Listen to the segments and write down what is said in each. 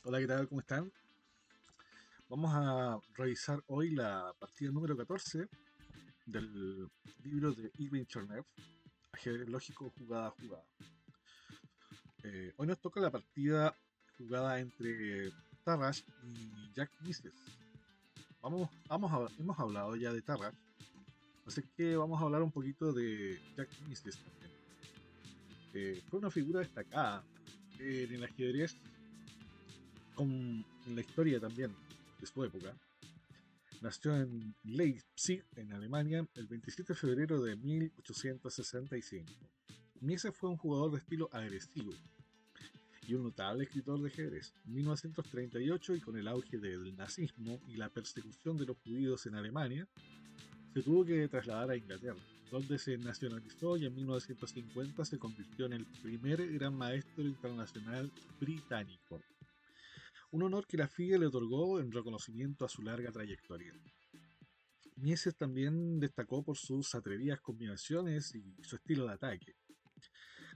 Hola, ¿qué tal? ¿Cómo están? Vamos a revisar hoy la partida número 14 del libro de Irving Chernev, Ajedrez Lógico Jugada a Jugada. Hoy nos toca la partida jugada entre Tarrasch y Jack Misses. Hemos hablado ya de Tarrasch, así que vamos a hablar un poquito de Jack Misses también. Fue una figura destacada en el ajedrez, en la historia también de su época. Nació en Leipzig, en Alemania, el 27 de febrero de 1865. Mises fue un jugador de estilo agresivo y un notable escritor de ajedrez. En 1938, y con el auge del nazismo y la persecución de los judíos en Alemania, se tuvo que trasladar a Inglaterra, donde se nacionalizó y en 1950 se convirtió en el primer gran maestro internacional británico. Un honor que la FIA le otorgó en reconocimiento a su larga trayectoria. Mises también destacó por sus atrevidas combinaciones y su estilo de ataque,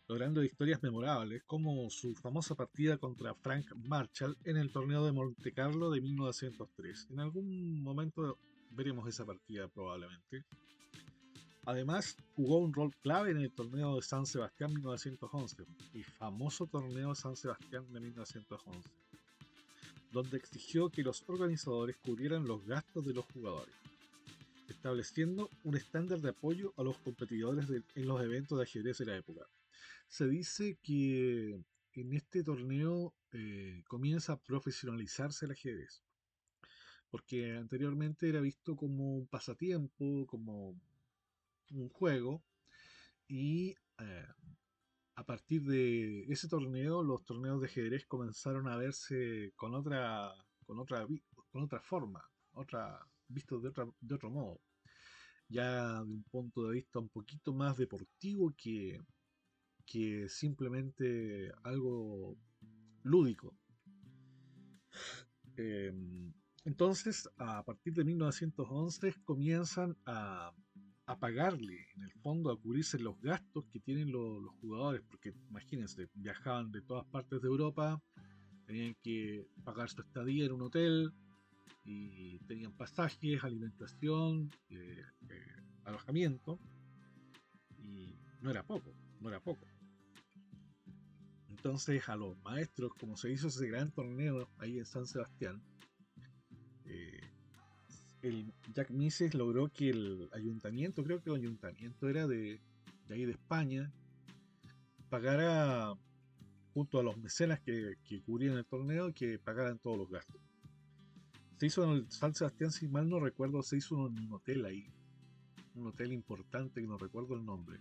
logrando victorias memorables como su famosa partida contra Frank Marshall en el torneo de Montecarlo de 1903. En algún momento veremos esa partida probablemente. Además, jugó un rol clave en el torneo de San Sebastián 1911, el famoso torneo de San Sebastián de 1911, donde exigió que los organizadores cubrieran los gastos de los jugadores, estableciendo un estándar de apoyo a los competidores en los eventos de ajedrez de la época. Se dice que en este torneo comienza a profesionalizarse el ajedrez, porque anteriormente era visto como un pasatiempo, como un juego, y a partir de ese torneo, los torneos de ajedrez comenzaron a verse con otra forma, visto de otro modo, ya de un punto de vista un poquito más deportivo que simplemente algo lúdico. Eh, entonces, a partir de 1911 comienzan a pagarle, en el fondo, a cubrirse los gastos que tienen los jugadores, porque imagínense, viajaban de todas partes de Europa, tenían que pagar su estadía en un hotel, y tenían pasajes, alimentación, alojamiento, y no era poco, no era poco. Entonces a los maestros, como se hizo ese gran torneo ahí en San Sebastián, eh, el Jack Mises logró que el ayuntamiento, creo que el ayuntamiento era de ahí de España, pagara junto a los mecenas que cubrían el torneo, que pagaran todos los gastos. Se hizo en el San Sebastián, si mal no recuerdo, se hizo un hotel ahí, un hotel importante que no recuerdo el nombre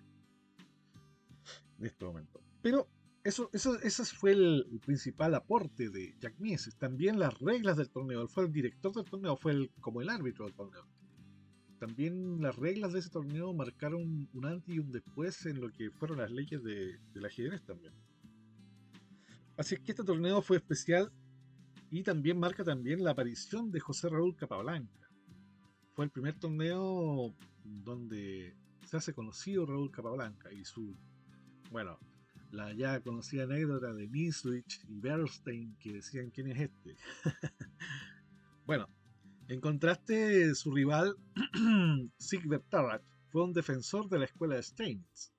en este momento. Pero ese fue el principal aporte de Jack Mises. También las reglas del torneo. Él fue el director del torneo, fue como el árbitro del torneo. También las reglas de ese torneo marcaron un antes y un después en lo que fueron las leyes del ajedrez también. Así es que este torneo fue especial y también marca también la aparición de José Raúl Capablanca. Fue el primer torneo donde se hace conocido Raúl Capablanca y bueno, la ya conocida anécdota de Niswich y Bernstein que decían quién es este. Bueno, en contraste, su rival, Siegbert Tarrant, fue un defensor de la escuela de Steinitz,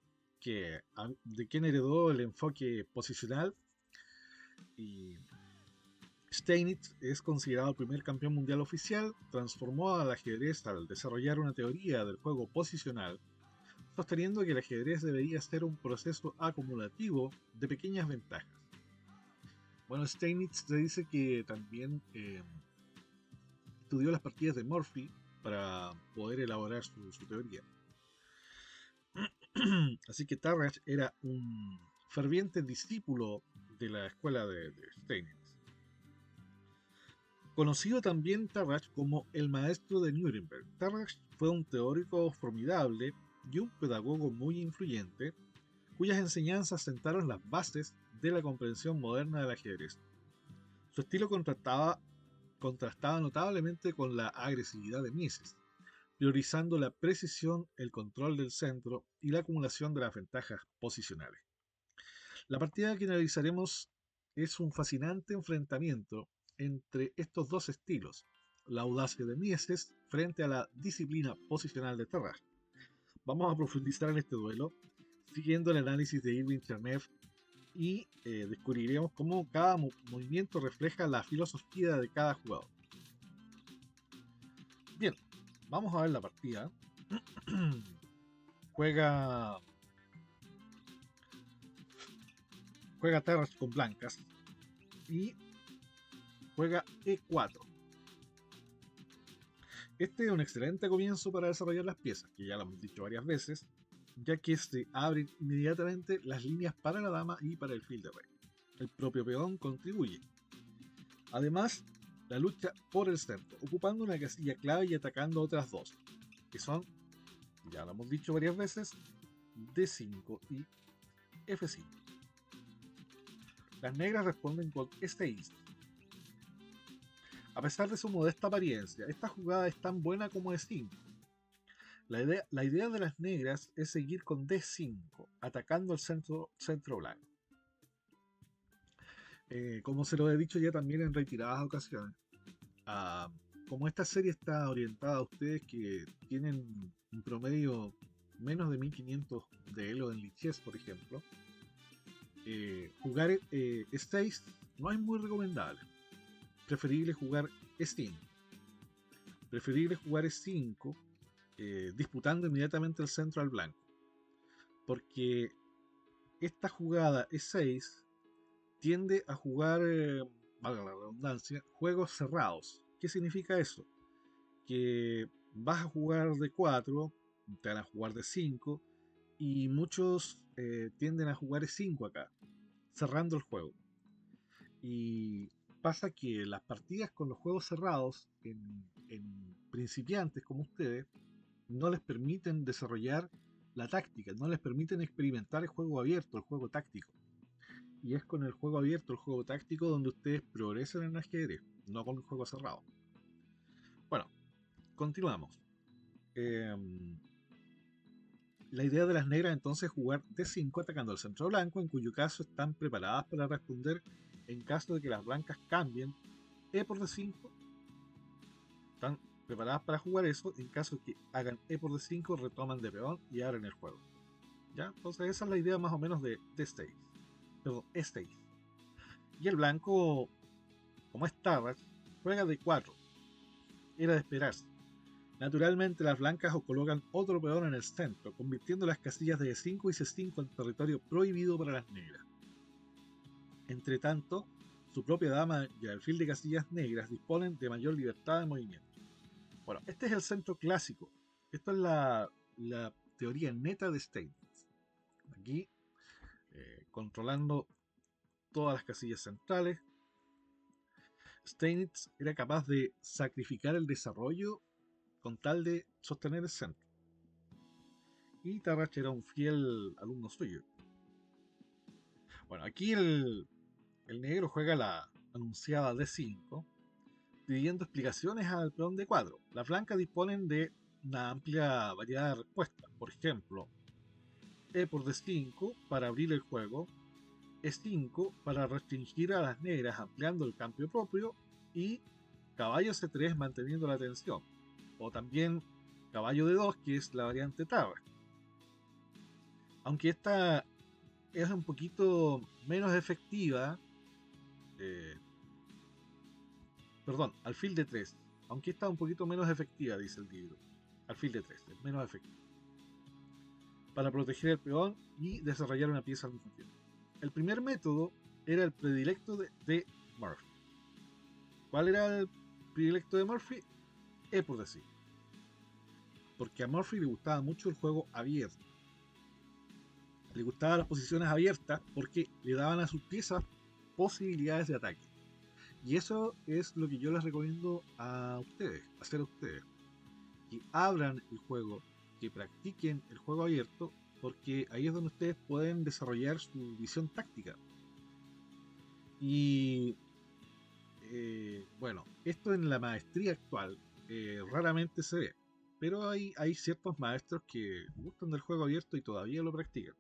de quien heredó el enfoque posicional, y Steinitz es considerado el primer campeón mundial oficial, transformó al ajedrez al desarrollar una teoría del juego posicional, sosteniendo que el ajedrez debería ser un proceso acumulativo de pequeñas ventajas. Bueno, Steinitz se dice que también estudió las partidas de Murphy para poder elaborar su teoría. Así que Tarrasch era un ferviente discípulo de la escuela de Steinitz. Conocido también Tarrasch como el maestro de Nuremberg. Tarrasch fue un teórico formidable y un pedagogo muy influyente, cuyas enseñanzas sentaron las bases de la comprensión moderna del ajedrez. Su estilo contrastaba notablemente con la agresividad de Mises, priorizando la precisión, el control del centro y la acumulación de las ventajas posicionales. La partida que analizaremos es un fascinante enfrentamiento entre estos dos estilos, la audacia de Mieses frente a la disciplina posicional de Terra. Vamos a profundizar en este duelo, siguiendo el análisis de Irving Chernev y descubriremos cómo cada movimiento refleja la filosofía de cada jugador. Bien, vamos a ver la partida. juega juega Terras con blancas y juega E4. Este es un excelente comienzo para desarrollar las piezas, que ya lo hemos dicho varias veces, ya que se abren inmediatamente las líneas para la dama y para el fil de rey. El propio peón contribuye. Además, la lucha por el centro, ocupando una casilla clave y atacando otras dos, que son, ya lo hemos dicho varias veces, D5 y F5. Las negras responden con E6. A pesar de su modesta apariencia, esta jugada es tan buena como E5. La idea de las negras es seguir con D5, atacando el centro blanco. Como se lo he dicho ya también en reiteradas ocasiones, uh, como esta serie está orientada a ustedes que tienen un promedio menos de 1500 de Elo en Lichess, por ejemplo, jugar E6 no es muy recomendable. Preferible jugar E5. Preferible jugar E5 disputando inmediatamente el centro al blanco. Porque esta jugada E6 tiende a jugar, valga la redundancia, juegos cerrados. ¿Qué significa eso? Que vas a jugar D4, te van a jugar D5 y muchos tienden a jugar E5 acá, cerrando el juego. Y pasa que las partidas con los juegos cerrados en principiantes como ustedes no les permiten desarrollar la táctica, no les permiten experimentar el juego abierto, el juego táctico. Y es con el juego abierto, el juego táctico, donde ustedes progresan en ajedrez, no con el juego cerrado. Bueno, continuamos. La idea de las negras entonces es jugar D5 atacando al centro blanco, en cuyo caso están preparadas para responder en caso de que las blancas cambien E por D5. Están preparadas para jugar eso. En caso de que hagan E por D5, retoman de peón y abren el juego. ¿Ya? Entonces esa es la idea más o menos de D6. Perdón, E6. Y el blanco, como es Tarrach, juega D4. Era de esperarse. Naturalmente las blancas colocan otro peón en el centro, convirtiendo las casillas de E5 y C5 en territorio prohibido para las negras. Entre tanto, su propia dama y el alfil de casillas negras disponen de mayor libertad de movimiento. Bueno, este es el centro clásico. Esto es la teoría neta de Steinitz. Aquí, controlando todas las casillas centrales, Steinitz era capaz de sacrificar el desarrollo con tal de sostener el centro. Y Tarrach era un fiel alumno suyo. Bueno, aquí el negro juega la anunciada D5, pidiendo explicaciones al peón D4. Las blancas disponen de una amplia variedad de respuestas. Por ejemplo, E por D5 para abrir el juego, E5 para restringir a las negras ampliando el campo propio y caballo C3 manteniendo la tensión. O también caballo D2, que es la variante Tarrach. Aunque esta es un poquito menos efectiva, perdón, alfil de 3, aunque esta es un poquito menos efectiva, dice el libro. Alfil de 3, es menos efectiva. Para proteger el peón y desarrollar una pieza al mismo tiempo. El primer método era el predilecto de Murphy. ¿Cuál era el predilecto de Murphy? E por decir. Porque a Murphy le gustaba mucho el juego abierto. Le gustaban las posiciones abiertas porque le daban a sus piezas posibilidades de ataque. Y eso es lo que yo les recomiendo a ustedes, hacer a ustedes. Que abran el juego, que practiquen el juego abierto, porque ahí es donde ustedes pueden desarrollar su visión táctica. Y bueno, esto en la maestría actual raramente se ve, pero hay ciertos maestros que gustan del juego abierto y todavía lo practican.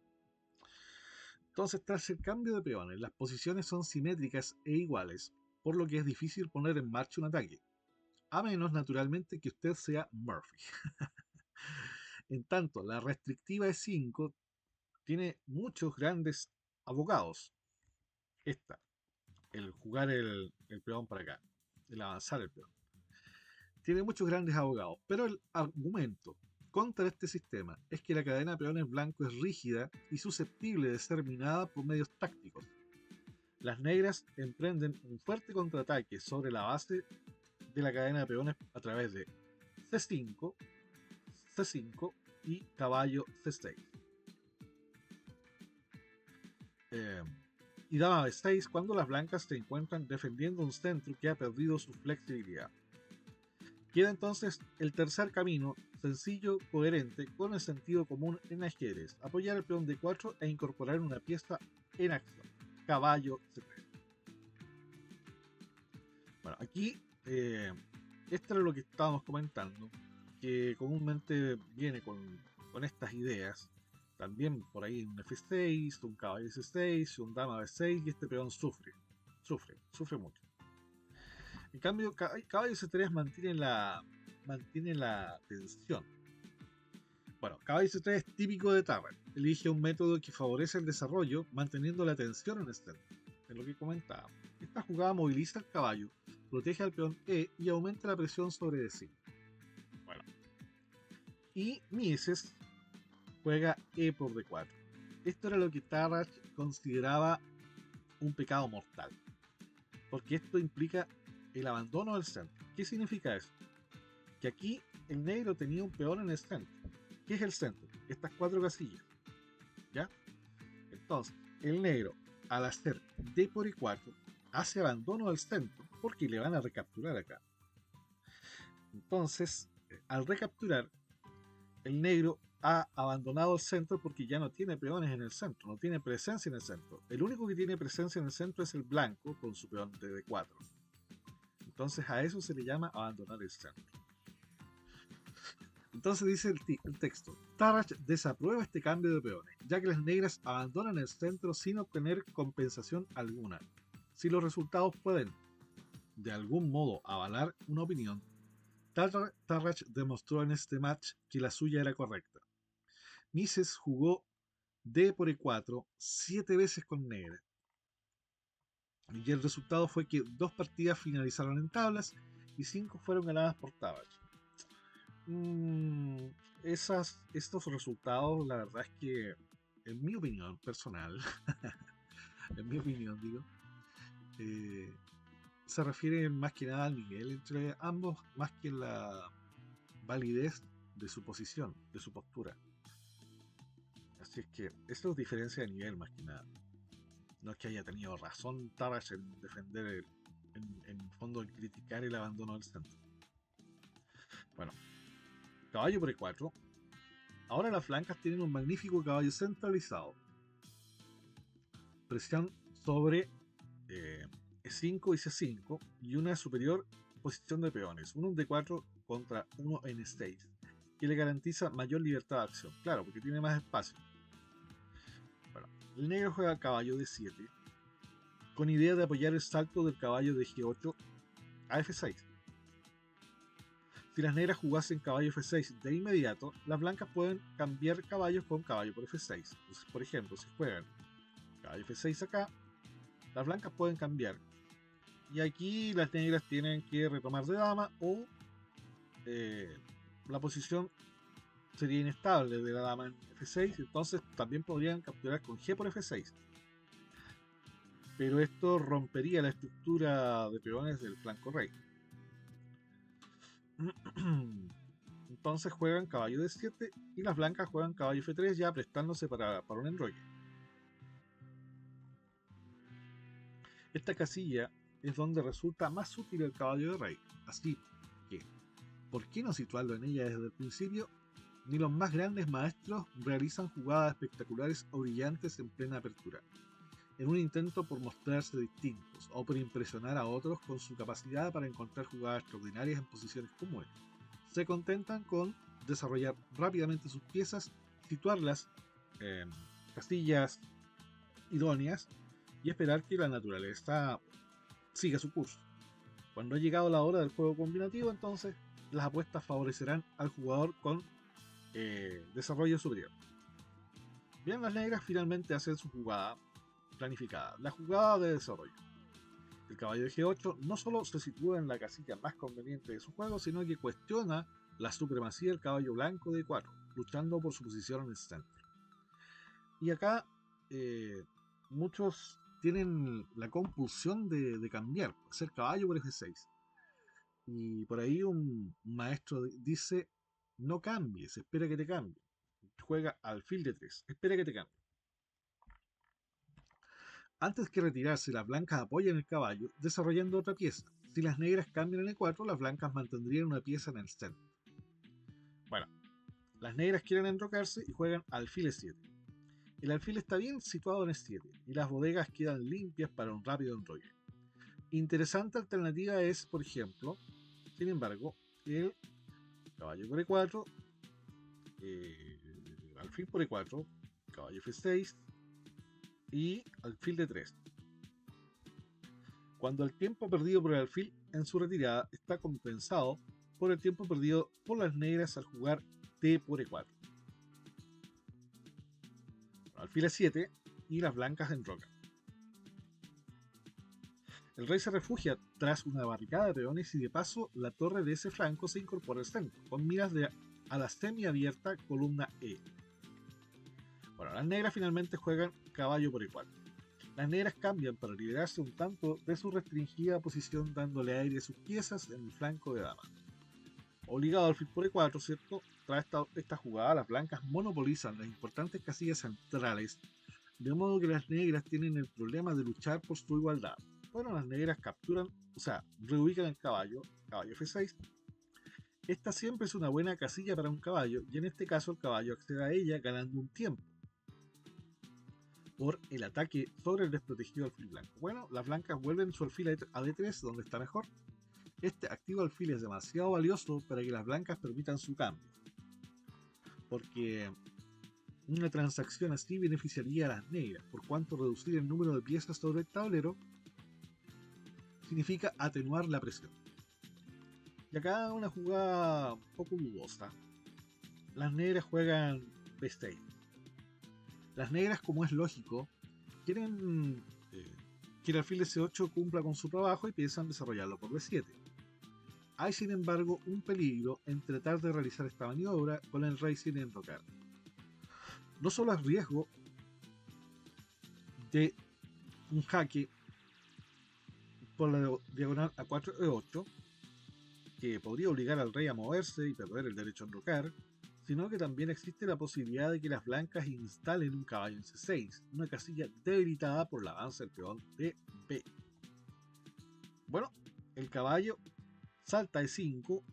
Entonces, tras el cambio de peones, las posiciones son simétricas e iguales, por lo que es difícil poner en marcha un ataque, a menos naturalmente que usted sea Murphy. En tanto, la restrictiva E5 tiene muchos grandes abogados. Esta, el jugar el peón para acá, el avanzar el peón. Tiene muchos grandes abogados, pero el argumento contra este sistema es que la cadena de peones blanco es rígida y susceptible de ser minada por medios tácticos. Las negras emprenden un fuerte contraataque sobre la base de la cadena de peones a través de C5, C5 y caballo C6. Y dama B6 cuando las blancas se encuentran defendiendo un centro que ha perdido su flexibilidad. Queda entonces el tercer camino, sencillo, coherente, con el sentido común en ajedrez: apoyar el peón D4 e incorporar una pieza en acción, caballo C3. Bueno, aquí esto era lo que estábamos comentando, que comúnmente viene con estas ideas. También por ahí un F6, un caballo C6, un dama B6, y este peón sufre mucho. En cambio, caballo C3 mantiene la tensión. Bueno, caballo C3 es típico de Tarrant. Elige un método que favorece el desarrollo, manteniendo la tensión en el centro. Es lo que comentaba. Esta jugada moviliza al caballo, protege al peón E y aumenta la presión sobre D5. Bueno. Y Mises juega E por D4. Esto era lo que Tarrant consideraba un pecado mortal, porque esto implica el abandono del centro. ¿Qué significa eso? Que aquí el negro tenía un peón en el centro. ¿Qué es el centro? Estas 4 casillas. ¿Ya? Entonces, el negro, al hacer D por E4, hace abandono del centro, porque le van a recapturar acá. Entonces, al recapturar, el negro ha abandonado el centro porque ya no tiene peones en el centro, no tiene presencia en el centro. El único que tiene presencia en el centro es el blanco con su peón de D4. Entonces a eso se le llama abandonar el centro. Entonces dice el texto: Tarrant desaprueba este cambio de peones, ya que las negras abandonan el centro sin obtener compensación alguna. Si los resultados pueden de algún modo avalar una opinión, Tarrant demostró en este match que la suya era correcta. Mises jugó D por E4 7 veces con negra, y el resultado fue que 2 partidas finalizaron en tablas y 5 fueron ganadas por Tarrant. Estos resultados, la verdad es que, en mi opinión personal, en mi opinión digo, se refiere más que nada al nivel entre ambos, más que la validez de su posición, de su postura. Así es que esto es diferencia de nivel más que nada. No es que haya tenido razón Tarrant en defender, en el fondo, en criticar el abandono del centro. Bueno, caballo por E4. Ahora las blancas tienen un magnífico caballo centralizado. Presión sobre E5 y C5 y una superior posición de peones. Uno en D4 contra uno en E6, que le garantiza mayor libertad de acción. Claro, porque tiene más espacio. Bueno, el negro juega caballo D7 con idea de apoyar el salto del caballo de G8 a F6. Si las negras jugasen caballo F6 de inmediato, las blancas pueden cambiar caballos con caballo por F6. Entonces, por ejemplo, si juegan caballo F6 acá, las blancas pueden cambiar. Y aquí las negras tienen que retomar de dama, o la posición sería inestable de la dama en F6, entonces también podrían capturar con G por F6. Pero esto rompería la estructura de peones del flanco rey. Entonces juegan caballo D7 y las blancas juegan caballo F3, ya prestándose para un enroque. Esta casilla es donde resulta más útil el caballo de rey. Así que, ¿por qué no situarlo en ella desde el principio? Ni los más grandes maestros realizan jugadas espectaculares o brillantes en plena apertura, en un intento por mostrarse distintos o por impresionar a otros con su capacidad para encontrar jugadas extraordinarias en posiciones comunes. Se contentan con desarrollar rápidamente sus piezas, situarlas en casillas idóneas y esperar que la naturaleza siga su curso. Cuando ha llegado la hora del juego combinativo, entonces las apuestas favorecerán al jugador con desarrollo superior. Bien, las negras finalmente hacen su jugada planificada, la jugada de desarrollo. El caballo de G8 no solo se sitúa en la casilla más conveniente de su juego, sino que cuestiona la supremacía del caballo blanco de 4, luchando por su posición en el centro. Y acá muchos tienen la compulsión de cambiar, hacer caballo por F6. Y por ahí un maestro dice, no cambies, espera que te cambie. Juega alfil de 3, espera que te cambie. Antes que retirarse, las blancas apoyan el caballo, desarrollando otra pieza. Si las negras cambian en E4, las blancas mantendrían una pieza en el centro. Bueno, las negras quieren enrocarse y juegan alfil E7. El alfil está bien situado en E7 y las bodegas quedan limpias para un rápido enroque. Interesante alternativa es, por ejemplo, sin embargo, el caballo por E4, alfil por E4, caballo F6 y alfil de 3. Cuando el tiempo perdido por el alfil en su retirada está compensado por el tiempo perdido por las negras al jugar T por E4. Alfil E7 y las blancas enrocan. El rey se refugia tras una barricada de peones y de paso la torre de ese flanco se incorpora al centro, con miras a la semiabierta columna E. Bueno, las negras finalmente juegan caballo por E4. Las negras cambian para liberarse un tanto de su restringida posición dándole aire a sus piezas en el flanco de dama. Obligado al alfil por E4, ¿cierto? Tras esta jugada, las blancas monopolizan las importantes casillas centrales, de modo que las negras tienen el problema de luchar por su igualdad. Bueno, las negras capturan, o sea, reubican el caballo, caballo F6. Esta siempre es una buena casilla para un caballo, y en este caso el caballo accede a ella ganando un tiempo por el ataque sobre el desprotegido alfil blanco. Bueno, las blancas vuelven su alfil a D3, donde está mejor. Este activo alfil es demasiado valioso para que las blancas permitan su cambio, porque una transacción así beneficiaría a las negras, por cuanto reducir el número de piezas sobre el tablero significa atenuar la presión. Y acá una jugada un poco dudosa. Las negras juegan B6. Las negras, como es lógico, quieren que el alfil de C8 cumpla con su trabajo y piensan desarrollarlo por B7. Hay sin embargo un peligro en tratar de realizar esta maniobra con el rey sin enrocar. No solo es riesgo de un jaque por la diagonal a 4E8, que podría obligar al rey a moverse y perder el derecho a enrocar, sino que también existe la posibilidad de que las blancas instalen un caballo en C6, una casilla debilitada por el avance del peón de B. Bueno, el caballo salta E5,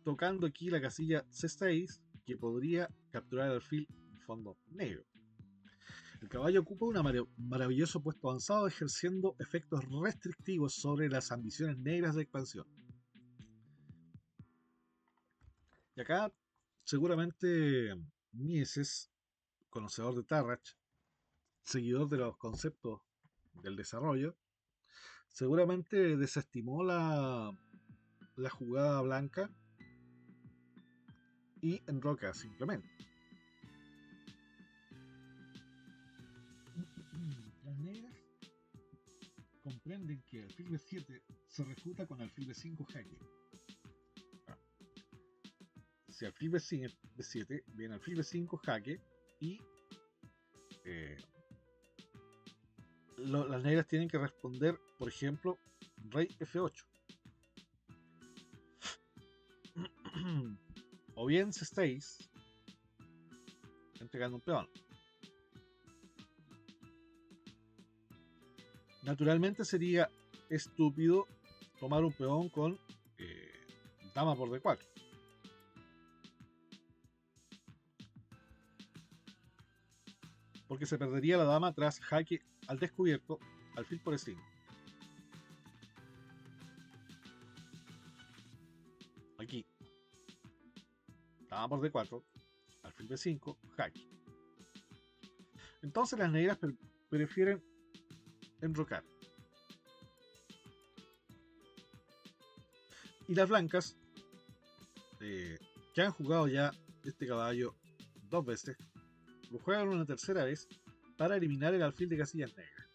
tocando aquí la casilla C6, que podría capturar el alfil en fondo negro. El caballo ocupa un maravilloso puesto avanzado, ejerciendo efectos restrictivos sobre las ambiciones negras de expansión. Y acá, seguramente, Mises, conocedor de Tarrach, seguidor de los conceptos del desarrollo, seguramente desestimó la jugada blanca y enroca simplemente. Las negras comprenden que alfil B7 se refuta con alfil B5 jaque. Si alfil B7 viene alfil B5 jaque y las negras tienen que responder, por ejemplo, rey F8. O bien C6, entregando un peón. Naturalmente sería estúpido tomar un peón con dama por D4. Porque se perdería la dama tras jaque al descubierto, alfil por E5. Aquí, dama por D4, alfil B5, jaque. Entonces las negras prefieren enrocar. Y las blancas, que han jugado ya este caballo 2 veces, lo juegan una tercera vez para eliminar el alfil de casillas negras,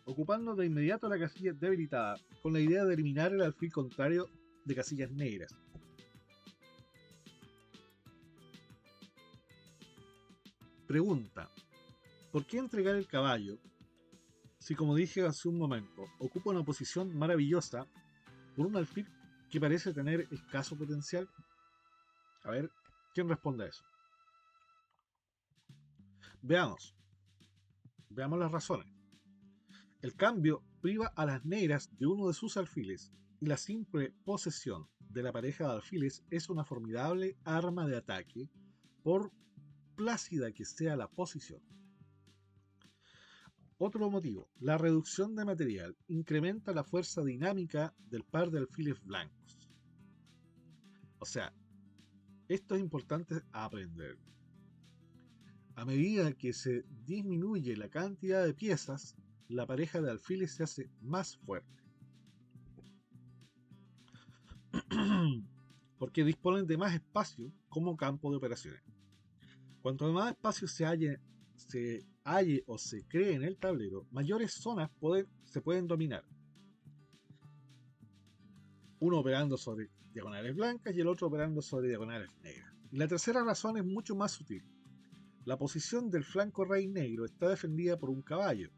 ocupando de inmediato la casilla debilitada, con la idea de eliminar el alfil contrario de casillas negras. Pregunta: ¿por qué entregar el caballo si, como dije hace un momento, ocupa una posición maravillosa por un alfil que parece tener escaso potencial? A ver, ¿quién responde a eso? Veamos, veamos las razones. El cambio priva a las negras de uno de sus alfiles, y la simple posesión de la pareja de alfiles es una formidable arma de ataque, por plácida que sea la posición. Otro motivo: la reducción de material incrementa la fuerza dinámica del par de alfiles blancos. O sea, esto es importante aprender. A medida que se disminuye la cantidad de piezas, la pareja de alfiles se hace más fuerte. Porque disponen de más espacio como campo de operaciones. Cuanto más espacio se halle o se cree en el tablero, mayores zonas se pueden dominar. Uno operando sobre diagonales blancas y el otro operando sobre diagonales negras. Y la tercera razón es mucho más sutil. La posición del flanco rey negro está defendida por un caballo,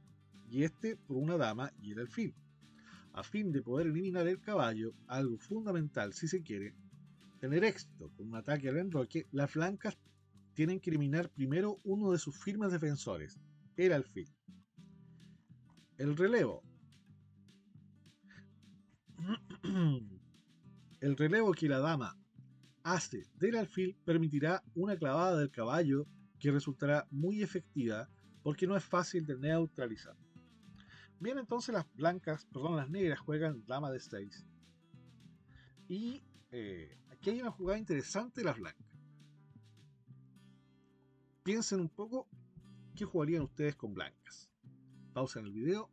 y este por una dama y el alfil. A fin de poder eliminar el caballo, algo fundamental si se quiere tener éxito con un ataque al enroque, las blancas tienen que eliminar primero uno de sus firmes defensores, el alfil. El relevo. El relevo que la dama hace del alfil permitirá una clavada del caballo que resultará muy efectiva porque no es fácil de neutralizar. Bien, entonces las negras juegan dama de 6. Y aquí hay una jugada interesante de las blancas. Piensen un poco qué jugarían ustedes con blancas. Pausen el video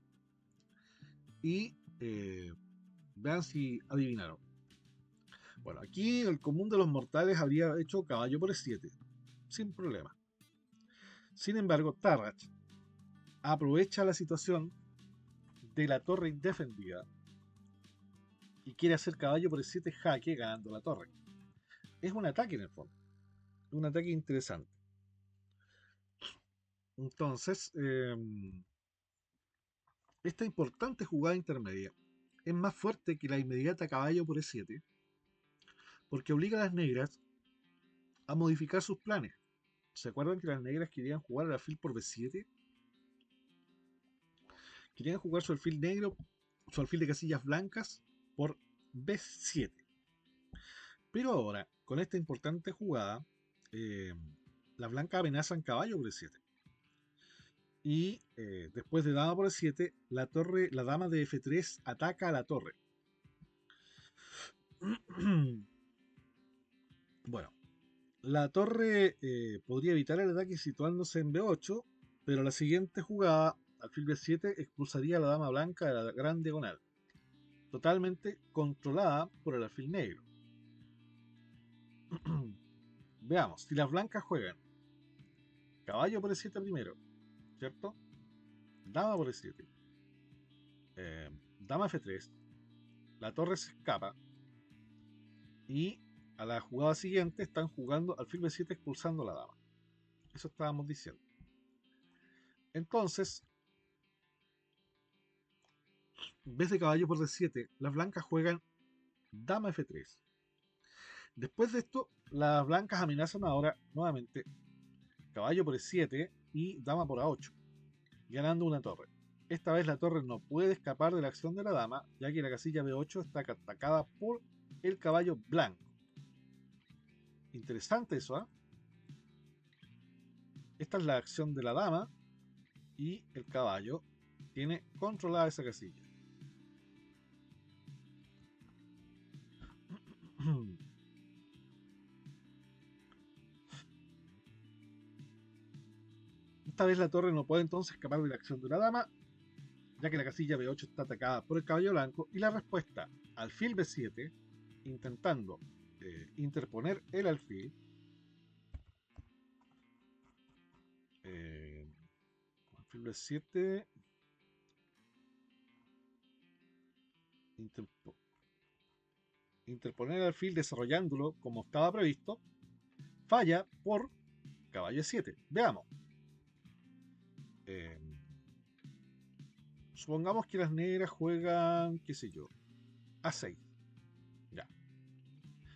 y vean si adivinaron. Bueno, aquí el común de los mortales habría hecho caballo por E7, sin problema. Sin embargo, Tarrach aprovecha la situación de la torre indefendida y quiere hacer caballo por E7 jaque, ganando la torre. Es un ataque en el fondo, un ataque interesante. Entonces, esta importante jugada intermedia es más fuerte que la inmediata caballo por E7, porque obliga a las negras a modificar sus planes. ¿Se acuerdan que las negras querían jugar al alfil por B7? Querían jugar su alfil negro, su alfil de casillas blancas por B7. Pero ahora, con esta importante jugada, las blancas amenazan caballo por E7. Y después de dama por E7, la dama de F3 ataca a la torre. Bueno, la torre podría evitar el ataque situándose en B8, pero la siguiente jugada, alfil B7, expulsaría a la dama blanca de la gran diagonal, totalmente controlada por el alfil negro. Veamos, si las blancas juegan caballo por E7 primero, ¿cierto? Dama por E7, dama F3, la torre se escapa y a la jugada siguiente están jugando alfil B7 expulsando a la dama. Eso estábamos diciendo. Entonces, en vez de caballo por D7, las blancas juegan dama F3. Después de esto, las blancas amenazan ahora nuevamente caballo por E7 y dama por A8, ganando una torre. Esta vez la torre no puede escapar de la acción de la dama, ya que la casilla B8 está atacada por el caballo blanco. Interesante eso, ¿eh? Esta es la acción de la dama y el caballo tiene controlada esa casilla. Esta vez la torre no puede entonces escapar de la acción de una dama, ya que la casilla B8 está atacada por el caballo blanco, y la respuesta, alfil B7, intentando interponer el alfil. Alfil B7, interponer el alfil desarrollándolo como estaba previsto, falla por caballo 7. Veamos. Eh, supongamos que las negras juegan, qué sé yo, A6. Ya.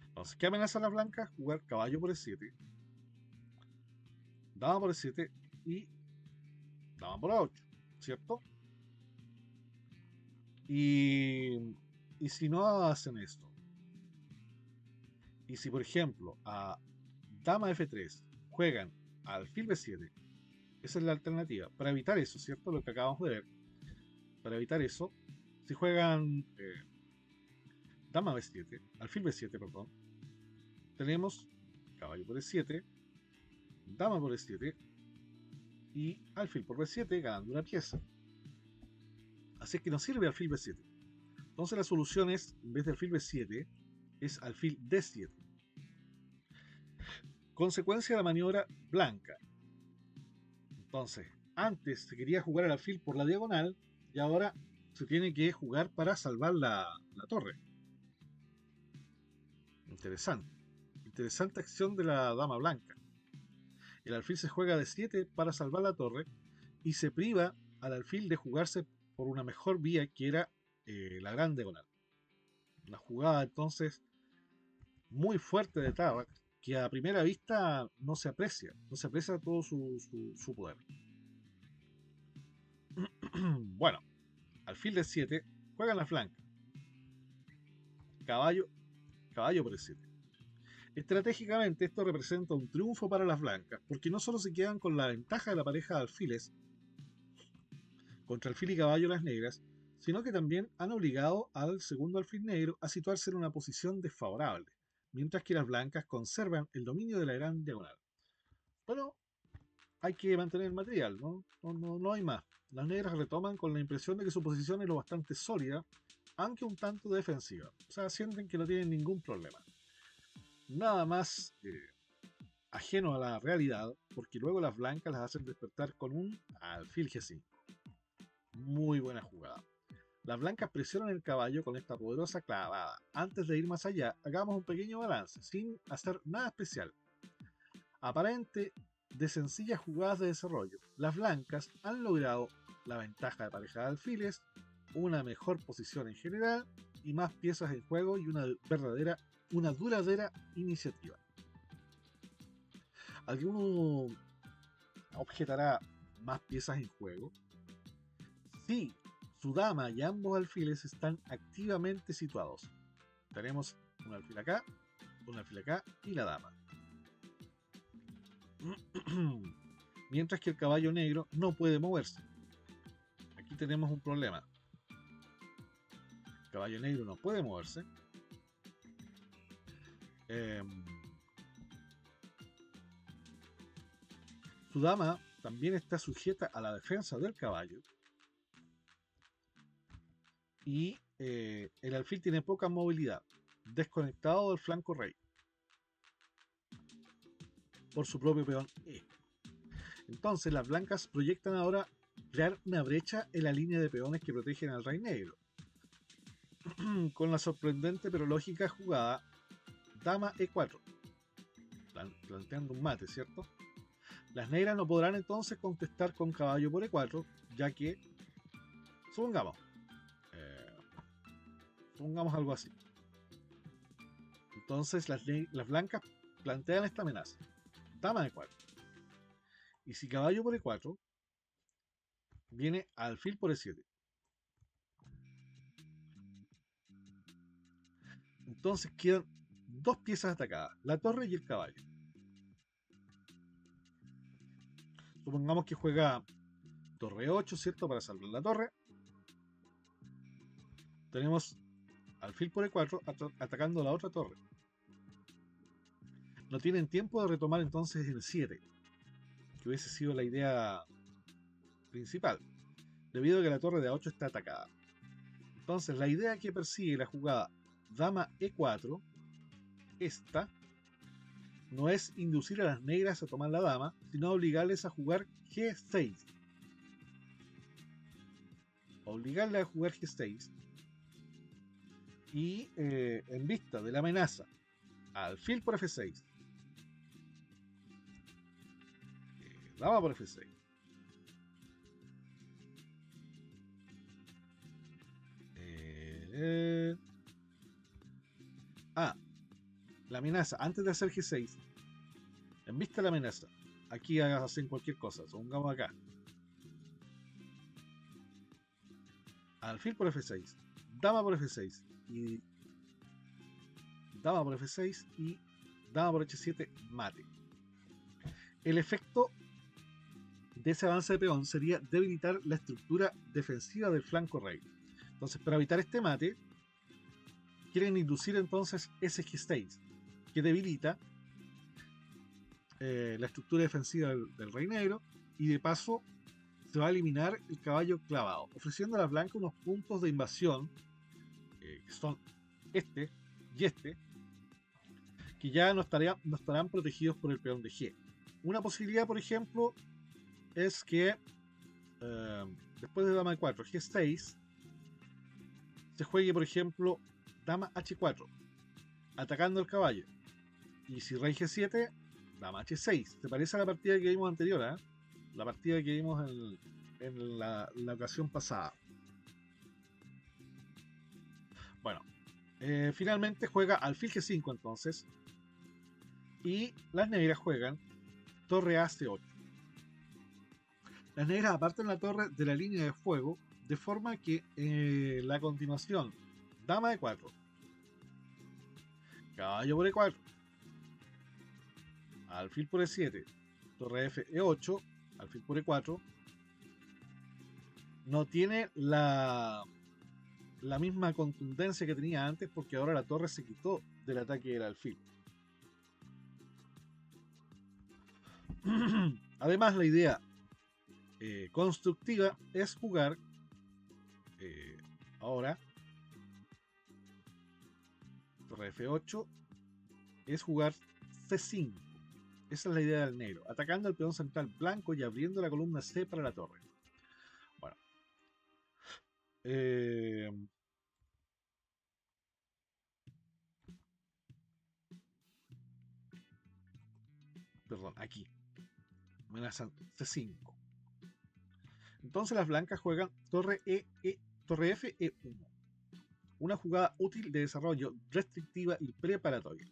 Entonces, ¿qué amenaza a las blancas? Jugar caballo por E7, dama por E7 y dama por A8, ¿cierto? Y si no hacen esto, y si por ejemplo a dama F3 juegan alfil B7, esa es la alternativa. Para evitar eso, ¿cierto? Lo que acabamos de ver. Para evitar eso, si juegan dama B7, alfil B7, perdón, tenemos caballo por E7, dama por E7 y alfil por B7 ganando una pieza. Así que nos sirve alfil B7. Entonces la solución es, en vez de alfil B7, es alfil D7. Consecuencia de la maniobra blanca. Entonces, antes se quería jugar el alfil por la diagonal y ahora se tiene que jugar para salvar la torre. Interesante. Interesante acción de la dama blanca. El alfil se juega de 7 para salvar la torre y se priva al alfil de jugarse por una mejor vía que era la gran diagonal. Una jugada entonces muy fuerte de Tabak que a primera vista no se aprecia todo su poder. Bueno, alfil de 7, juegan la flanca. Caballo por E7. Estratégicamente esto representa un triunfo para las blancas, porque no solo se quedan con la ventaja de la pareja de alfiles contra alfil y caballo las negras, sino que también han obligado al segundo alfil negro a situarse en una posición desfavorable, mientras que las blancas conservan el dominio de la gran diagonal. Pero hay que mantener el material, no hay más. Las negras retoman con la impresión de que su posición es lo bastante sólida, aunque un tanto defensiva. O sea, sienten que no tienen ningún problema. Nada más ajeno a la realidad, porque luego las blancas las hacen despertar con un alfil G5. Muy buena jugada. Las blancas presionan el caballo con esta poderosa clavada. Antes de ir más allá, hagamos un pequeño balance, sin hacer nada especial. Aparente de sencillas jugadas de desarrollo, las blancas han logrado la ventaja de pareja de alfiles, una mejor posición en general y más piezas en juego y una duradera iniciativa. ¿Alguno objetará más piezas en juego? Sí, su dama y ambos alfiles están activamente situados. Tenemos un alfil acá y la dama. Mientras que el caballo negro no puede moverse. Aquí tenemos un problema. El caballo negro no puede moverse. Su dama también está sujeta a la defensa del caballo. Y el alfil tiene poca movilidad, desconectado del flanco rey por su propio peón E. Entonces las blancas proyectan ahora crear una brecha en la línea de peones que protegen al rey negro. Con la sorprendente pero lógica jugada dama E4, planteando un mate, ¿cierto? Las negras no podrán entonces contestar con caballo por E4, ya que, supongamos algo así. Entonces las blancas plantean esta amenaza. Dama E4. Y si caballo por E4, viene alfil por E7. Entonces quedan dos piezas atacadas, la torre y el caballo. Supongamos que juega torre 8, ¿cierto? Para salvar la torre. Tenemos alfil por E4 atacando la otra torre. No tienen tiempo de retomar entonces el 7, que hubiese sido la idea principal, debido a que la torre de A8 está atacada. Entonces, la idea que persigue la jugada dama E4, esta, no es inducir a las negras a tomar la dama, sino obligarles a jugar G6. Obligarle a jugar G6 y en vista de la amenaza alfil por F6, dama por F6, la amenaza antes de hacer G6, en vista de la amenaza, aquí hacen cualquier cosa, supongamos acá, alfil por F6, dama por F6 y dama por F6 y dama por H7 mate. El efecto de ese avance de peón sería debilitar la estructura defensiva del flanco rey. Entonces, para evitar este mate, quieren inducir entonces ese G6, que debilita la estructura defensiva del rey negro, y de paso se va a eliminar el caballo clavado, ofreciendo a la blanca unos puntos de invasión, que son este y este, que ya no estarán protegidos por el peón de G. Una posibilidad, por ejemplo, es que después de dama E4, G6, se juegue, por ejemplo, dama H4, atacando el caballo. Y si rey G7, dama H6. Se parece a la partida que vimos anterior, ¿eh? La partida que vimos en la ocasión pasada. Bueno, finalmente juega alfil G5 entonces. Y las negras juegan torre A C8. Las negras apartan la torre de la línea de fuego, de forma que la continuación, dama E4, caballo por E4, alfil por E7, torre F E8, alfil por E4, no tiene la misma contundencia que tenía antes, porque ahora la torre se quitó del ataque del alfil. Además, la idea constructiva es jugar ahora torre F8, es jugar C5. Esa es la idea del negro, atacando al peón central blanco y abriendo la columna C para la torre. Bueno, perdón, aquí amenazan C5. Entonces las blancas juegan torre F E1, una jugada útil de desarrollo, restrictiva y preparatoria.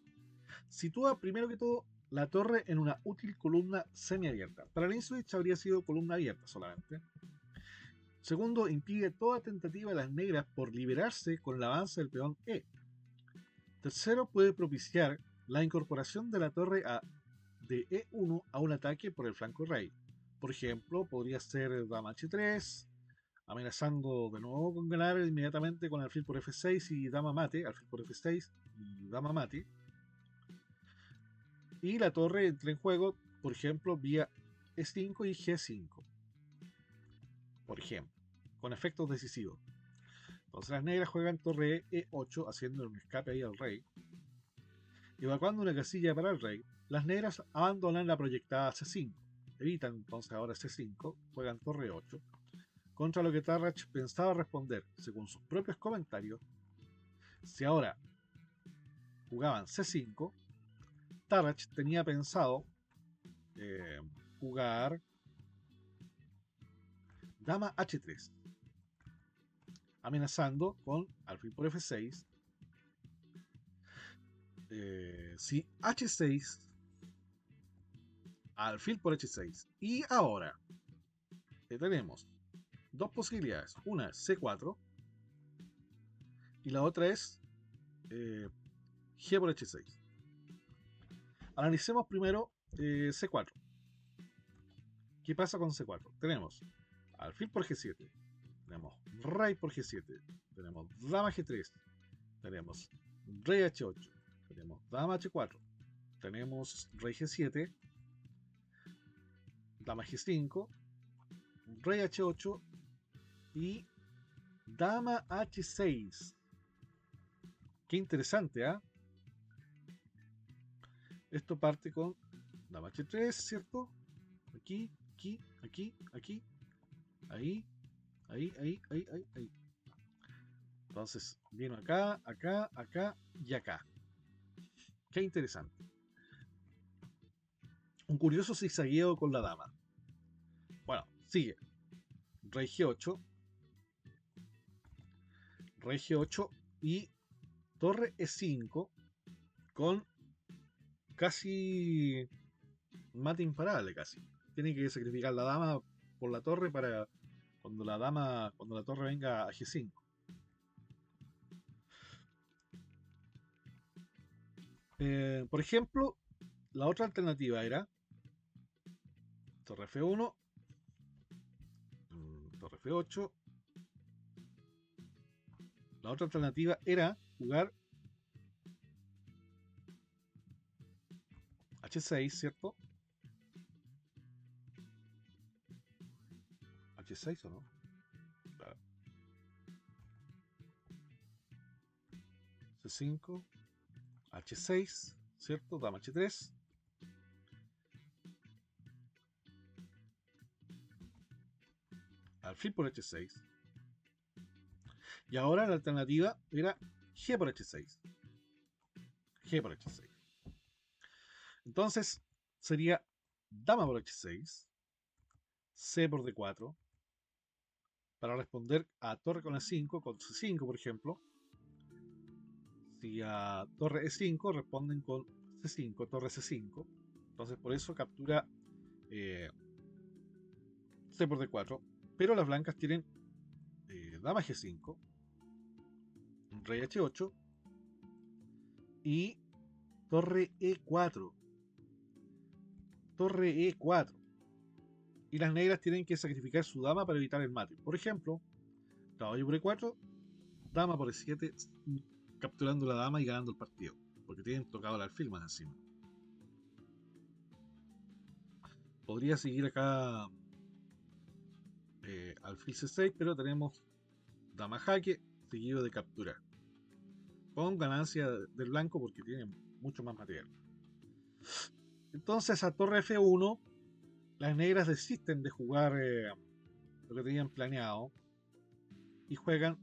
Sitúa primero que todo la torre en una útil columna semiabierta. Para el switch habría sido columna abierta solamente. Segundo, impide toda tentativa de las negras por liberarse con el avance del peón E. Tercero, puede propiciar la incorporación de la torre de E1 a un ataque por el flanco rey. Por ejemplo, podría ser dama H3, amenazando de nuevo con ganar inmediatamente con alfil por F6 y dama mate, alfil por F6 y dama mate. Y la torre entra en juego, por ejemplo, vía E5 y G5. Por ejemplo, con efectos decisivos. Entonces las negras juegan torre E8, haciendo un escape ahí al rey. Evacuando una casilla para el rey, las negras abandonan la proyectada C5. Evitan entonces ahora C5, juegan torre 8. Contra lo que Tarrach pensaba responder, según sus propios comentarios, si ahora jugaban C5, Tarrach tenía pensado jugar dama H3, amenazando con alfil por F6. Si H6, alfil por H6. Y ahora tenemos dos posibilidades. Una es C4 y la otra es G por H6. Analicemos primero C4. ¿Qué pasa con C4? Tenemos alfil por G7, tenemos rey por G7, tenemos dama G3, tenemos rey H8, tenemos dama H4, tenemos rey G7, dama G5, rey H8 y dama H6. Qué interesante, ¿ah? Esto parte con dama H3, ¿cierto? Aquí, aquí, aquí, aquí, ahí, ahí, ahí, ahí, ahí, ahí. Entonces, vino acá, acá, acá y acá. Qué interesante. Un curioso zigzagueo con la dama. Bueno, sigue. Rey G8, rey G8 y torre E5 con casi mate imparable casi. Tiene que sacrificar la dama por la torre para cuando la torre venga a G5. Por ejemplo, la otra alternativa era torre F1, torre F8. La otra alternativa era jugar H6, ¿cierto? ¿H6 o no? Claro. C5, H6, ¿cierto? Dama H3. Alfil por H6. Y ahora la alternativa era G por H6. G por H6. Entonces sería dama por H6, C por D4, para responder a torre con E5, con C5 por ejemplo. Si a torre E5 responden con C5, torre C5. Entonces por eso captura C por D4. Pero las blancas tienen dama G5, rey H8 y torre E4. Torre E4. Y las negras tienen que sacrificar su dama para evitar el mate. Por ejemplo, caballo por E4, dama por E7, capturando la dama y ganando el partido. Porque tienen tocado el alfil más encima. Podría seguir acá alfil C6, pero tenemos dama jaque seguido de captura. Con ganancia del blanco porque tiene mucho más material. Entonces a torre F1 las negras desisten de jugar lo que tenían planeado y juegan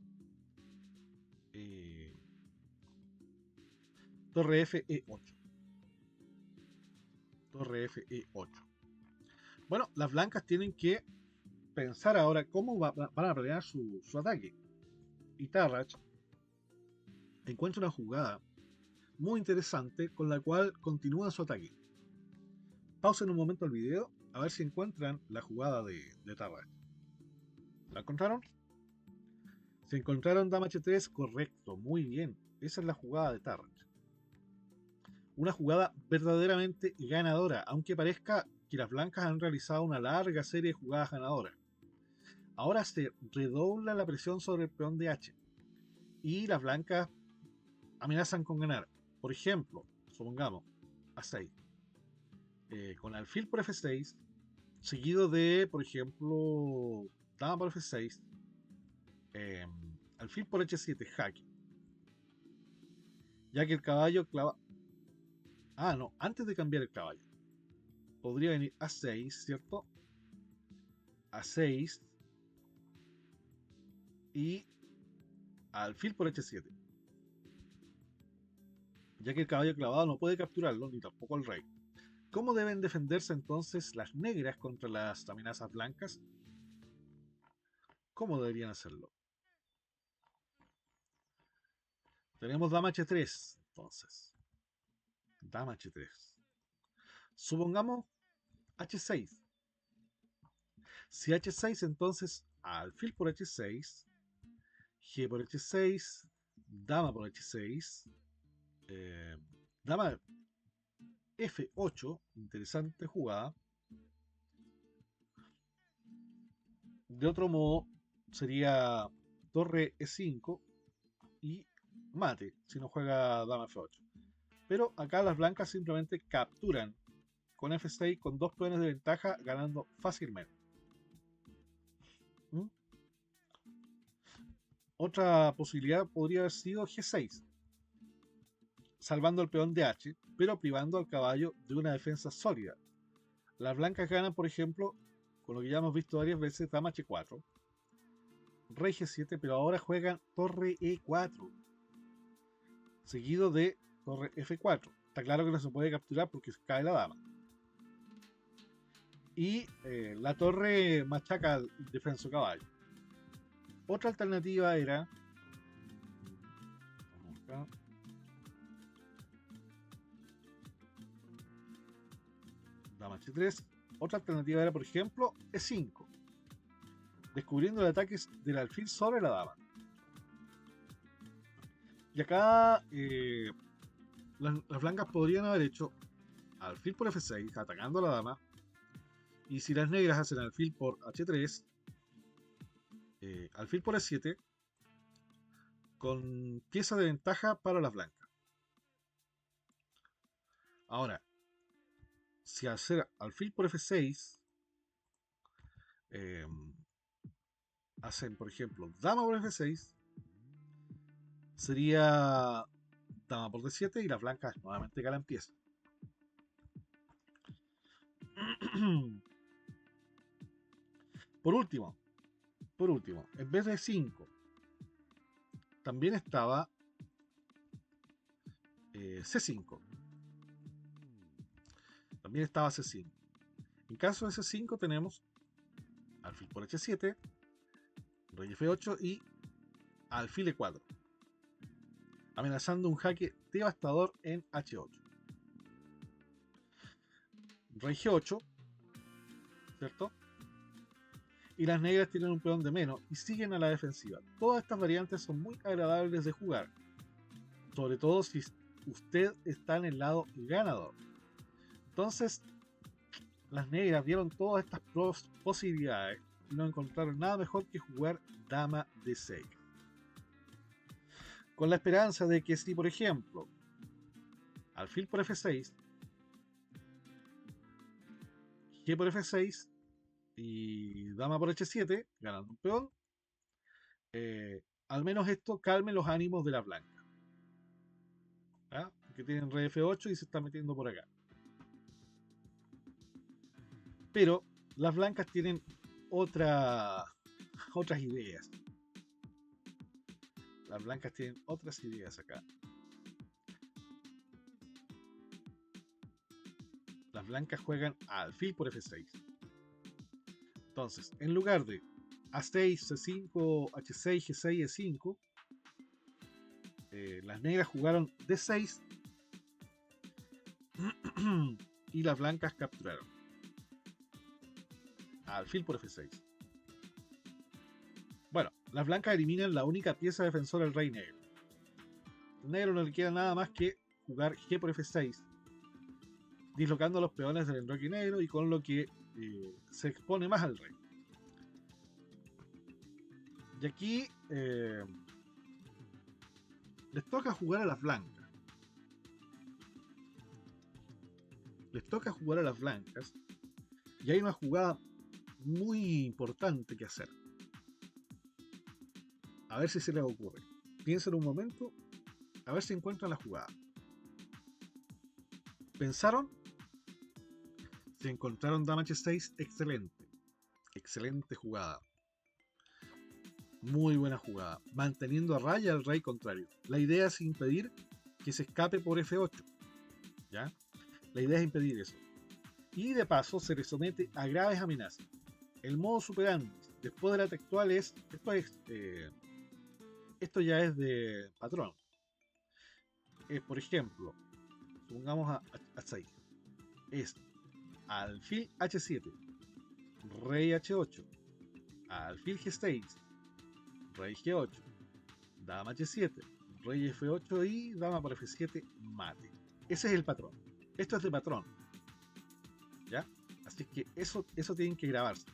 torre Fe8. Torre Fe8. Bueno, las blancas tienen que pensar ahora cómo van a planear su ataque. Y Tarrach encuentra una jugada muy interesante con la cual continúa su ataque. Pausen un momento el video a ver si encuentran la jugada de Tarrach. ¿La encontraron? Si encontraron dama H3, correcto, muy bien. Esa es la jugada de Tarrach. Una jugada verdaderamente ganadora, aunque parezca que las blancas han realizado una larga serie de jugadas ganadoras. Ahora se redobla la presión sobre el peón de H y las blancas amenazan con ganar. Por ejemplo, supongamos A6 con alfil por F6 seguido de, por ejemplo, dama por F6, alfil por H7 jaque, ya que el caballo clava. Ah, no, antes de cambiar el caballo podría venir A6, ¿cierto? A6 y alfil por H7, ya que el caballo clavado no puede capturarlo, ni tampoco al rey. ¿Cómo deben defenderse entonces las negras contra las amenazas blancas? ¿Cómo deberían hacerlo? Tenemos dama H3, entonces. Dama H3. Supongamos H6. Si H6, entonces alfil por H6, G por H6, dama por H6, dama F8, interesante jugada. De otro modo, sería torre E5 y mate, si no juega dama F8. Pero acá las blancas simplemente capturan con F6 con dos peones de ventaja, ganando fácilmente. ¿Mm? Otra posibilidad podría haber sido G6, salvando al peón de H, pero privando al caballo de una defensa sólida. Las blancas ganan, por ejemplo, con lo que ya hemos visto varias veces, dama H4, rey G7, pero ahora juegan torre E4, seguido de torre F4. Está claro que no se puede capturar porque cae la dama. Y la torre machaca al defenso caballo. Otra alternativa era... Dama H3. Otra alternativa era, por ejemplo, E5, descubriendo el ataque del alfil sobre la dama. Y acá las blancas podrían haber hecho alfil por F6, atacando a la dama. Y si las negras hacen alfil por H3, alfil por E7, con pieza de ventaja para las blancas. Ahora, si hacer alfil por F6, hacen, por ejemplo, dama por F6, sería dama por D7 y las blancas nuevamente ganan pieza. Por último, en vez de 5, también estaba C5. También estaba C5. En caso de C5 tenemos alfil por H7, rey F8 y alfil E4, amenazando un jaque devastador en H8. Rey G8, ¿cierto? Y las negras tienen un peón de menos y siguen a la defensiva. Todas estas variantes son muy agradables de jugar, sobre todo si usted está en el lado ganador. Entonces, las negras vieron todas estas posibilidades y no encontraron nada mejor que jugar dama de 6. Con la esperanza de que si, por ejemplo, alfil por F6, G por F6 y dama por H7, ganando un peón, al menos esto calme los ánimos de la blanca. ¿Ah? Que tienen rey F8 y se está metiendo por acá. Pero las blancas tienen otras ideas. Las blancas tienen otras ideas acá. Las blancas juegan a alfil por F6. Entonces, en lugar de A6, C5, H6, G6, E5, las negras jugaron D6 y las blancas capturaron a alfil por F6. Bueno, las blancas eliminan la única pieza defensora del rey negro. Al negro no le queda nada más que jugar G por F6, dislocando los peones del enroque negro y con lo que se expone más al rey. Y aquí les toca jugar a las blancas. Les toca jugar a las blancas. Y hay una jugada muy importante que hacer. A ver si se les ocurre. Piensen un momento. A ver si encuentran la jugada. ¿Pensaron? Si encontraron dama H6, excelente. Excelente jugada. Muy buena jugada. Manteniendo a raya al rey contrario. La idea es impedir que se escape por F8. ¿Ya? La idea es impedir eso. Y de paso se le somete a graves amenazas. El modo superandi después de la textual es... Esto ya es de patrón. Por ejemplo, supongamos a 6. Es alfil H7, rey H8, alfil G6, rey G8, dama H7, rey F8 y dama por F7, mate. Ese es el patrón. Esto es de patrón. ¿Ya? Así que eso tienen que grabarse.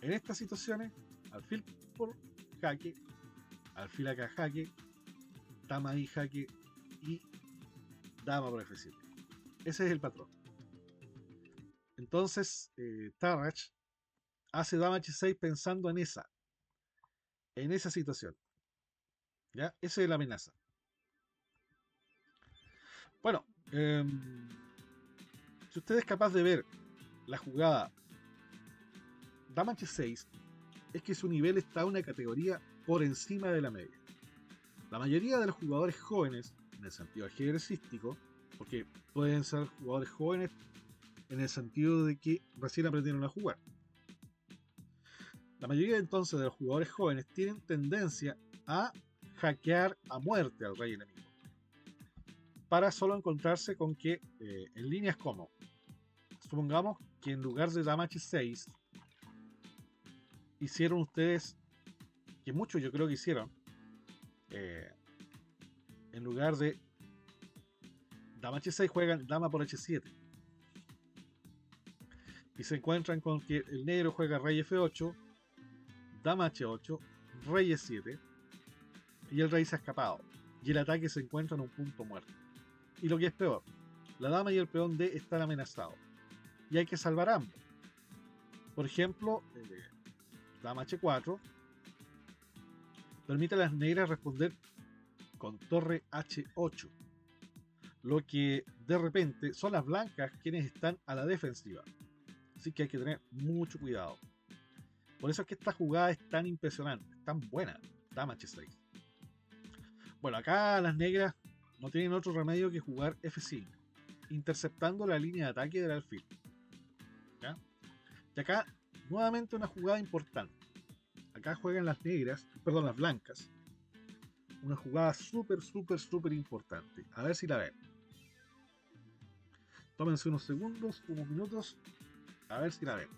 En estas situaciones, alfil por jaque, alfil acá jaque, dama ahí jaque y dama por F7. Ese es el patrón. Entonces, Tarrach hace dama h6 pensando en esa situación. ¿Ya? Esa es la amenaza. Bueno, si usted es capaz de ver la jugada dama h6, es que su nivel está una categoría por encima de la media. La mayoría de los jugadores jóvenes, en el sentido ajedrecístico, porque pueden ser jugadores jóvenes en el sentido de que recién aprendieron a jugar. La mayoría entonces de los jugadores jóvenes tienen tendencia a hackear a muerte al rey enemigo, para solo encontrarse con que en líneas como, supongamos que en lugar de dama h6 hicieron ustedes, que muchos yo creo que hicieron, en lugar de dama h6 juegan dama por h7 y se encuentran con que el negro juega rey f8, dama h8, rey e7 y el rey se ha escapado y el ataque se encuentra en un punto muerto. Y lo que es peor, la dama y el peón D están amenazados y hay que salvar ambos. Por ejemplo, dama h4 permite a las negras responder con torre h8, lo que de repente son las blancas quienes están a la defensiva, así que hay que tener mucho cuidado. Por eso es que esta jugada es tan impresionante, tan buena, dama h6. Bueno, acá las negras no tienen otro remedio que jugar f5, interceptando la línea de ataque del alfil. ¿Ya? Y acá, nuevamente una jugada importante. Acá juegan las negras, perdón, las blancas. Una jugada súper importante. A ver si la ven. Tómense unos segundos, unos minutos. A ver si la ven.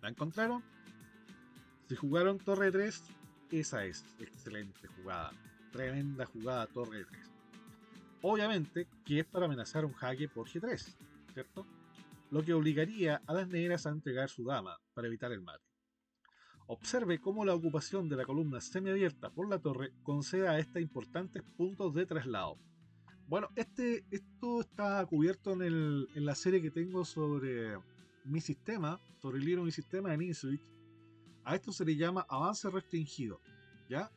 ¿La encontraron? Si jugaron torre 3, esa es excelente jugada. Tremenda jugada torre 3. Obviamente que es para amenazar un jaque por g3, ¿cierto? Lo que obligaría a las negras a entregar su dama para evitar el mate. Observe cómo la ocupación de la columna semiabierta por la torre concede a esta importantes puntos de traslado. Bueno, esto está cubierto en la serie que tengo sobre mi sistema, sobre el libro Mi Sistema en Inswitch. A esto se le llama avance restringido, ¿ya?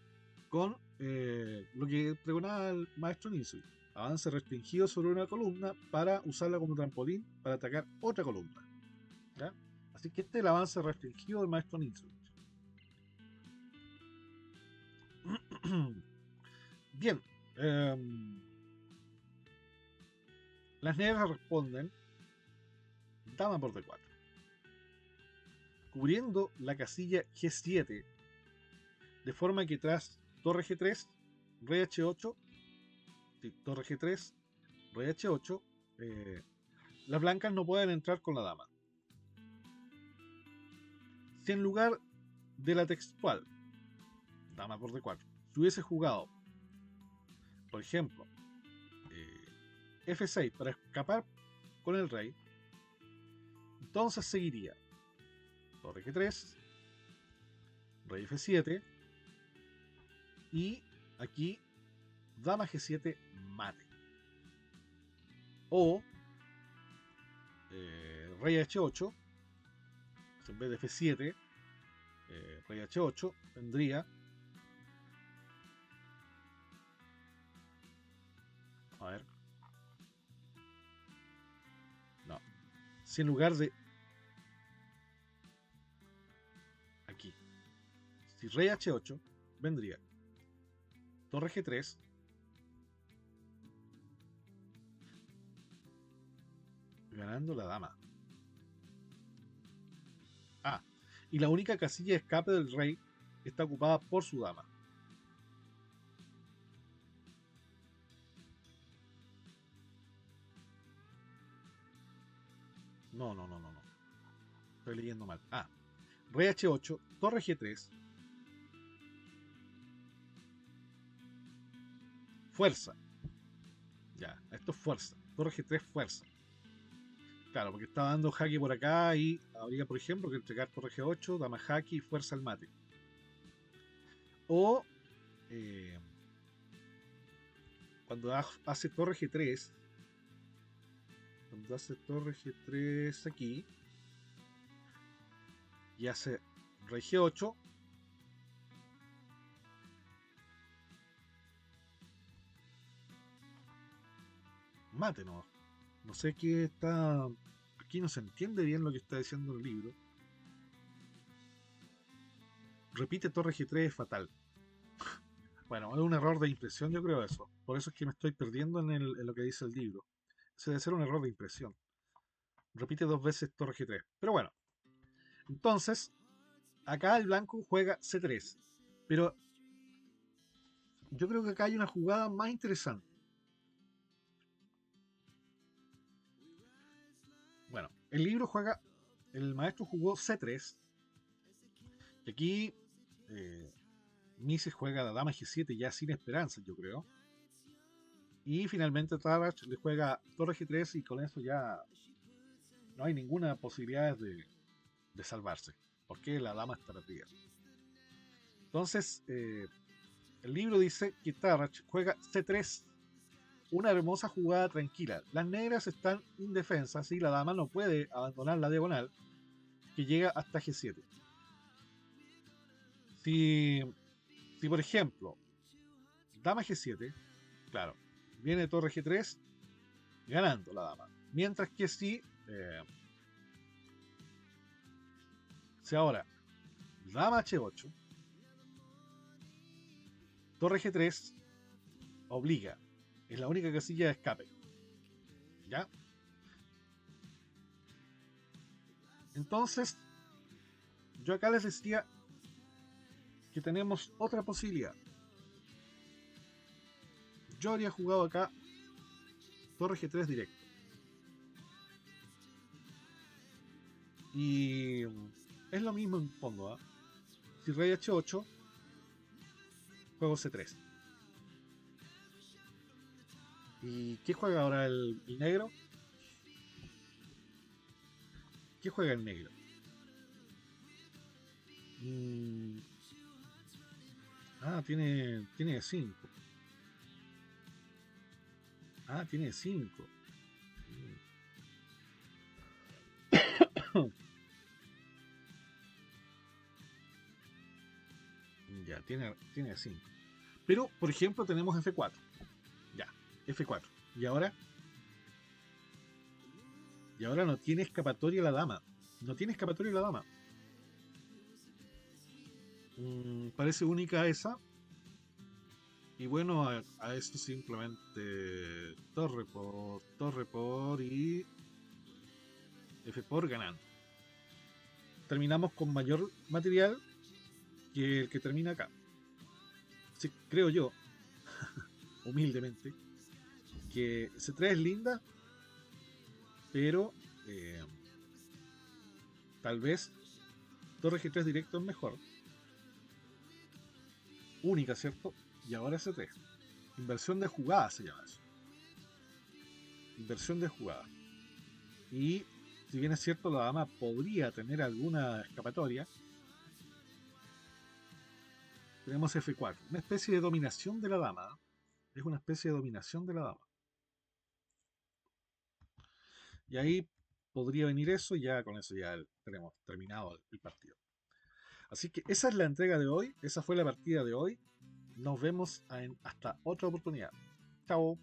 Con lo que pregonaba el maestro Inswitch. Avance restringido sobre una columna para usarla como trampolín para atacar otra columna, ¿ya? Así que este es el avance restringido del maestro Inswitch. Bien, las negras responden dama por d4, cubriendo la casilla g7, de forma que tras torre g3, rey h8, torre g3, rey h8, las blancas no pueden entrar con la dama. Si en lugar de la textual dama por d4 se hubiese jugado, por ejemplo, f6 para escapar con el rey, entonces seguiría torre g3, rey f7 y aquí dama g7 mate, o rey h8, en vez de f7, rey h8 tendría, a ver, no, si en lugar de aquí, si rey h8 vendría torre g3, ganando la dama. Ah, y la única casilla de escape del rey está ocupada por su dama. No. Estoy leyendo mal. Ah, rey h8, torre g3, fuerza. Ya, esto es fuerza. Torre g3, fuerza. Claro, porque está dando jaque por acá y habría, por ejemplo, que entregar torre g8, dama jaque y fuerza al mate. O cuando hace torre g3, cuando hace torre g3 aquí, y hace rey G8. Mate, no. No sé qué está. Aquí no se entiende bien lo que está diciendo el libro. Repite torre G3 es fatal. Bueno, es un error de impresión, yo creo eso. Por eso es que me estoy perdiendo en lo que dice el libro. Ese debe ser un error de impresión. Repite dos veces torre G3. Pero bueno, entonces, acá el blanco juega C3. Pero yo creo que acá hay una jugada más interesante. Bueno, el libro juega, el maestro jugó C3. Y aquí Mises juega la dama G7 ya sin esperanza, yo creo. Y finalmente Tarrach le juega torre G3 y con eso ya no hay ninguna posibilidad de salvarse. Porque la dama está perdida. Entonces, el libro dice que Tarrach juega C3. Una hermosa jugada tranquila. Las negras están indefensas y la dama no puede abandonar la diagonal que llega hasta G7. Si, si por ejemplo, dama G7, claro, viene torre G3, ganando la dama. Mientras que si ahora dama H8, torre G3 obliga, es la única casilla de escape. ¿Ya? Entonces, yo acá les decía que tenemos otra posibilidad. Yo habría jugado acá torre G3 directo. Y es lo mismo en fondo. Si rey H8, juego C3. ¿Y qué juega ahora el negro? ¿Qué juega el negro? Mm, tiene 5. Ah, tiene 5. Ya, tiene 5. Pero, por ejemplo, tenemos F4. Ya, F4. Y ahora, no tiene escapatoria la dama. No tiene escapatoria la dama. Parece única esa. Y bueno, a esto simplemente torre por y F por ganando. Terminamos con mayor material que el que termina acá. Así creo yo, humildemente, que C3 es linda, pero tal vez torre G3 directo es mejor. Única, ¿cierto? Y ahora C3. Inversión de jugada se llama eso. Inversión de jugada. Y si bien es cierto, la dama podría tener alguna escapatoria, tenemos F4. Una especie de dominación de la dama. Es una especie de dominación de la dama. Y ahí podría venir eso y ya con eso ya tenemos terminado el partido. Así que esa es la entrega de hoy. Esa fue la partida de hoy. Nos vemos hasta otra oportunidad. Chao.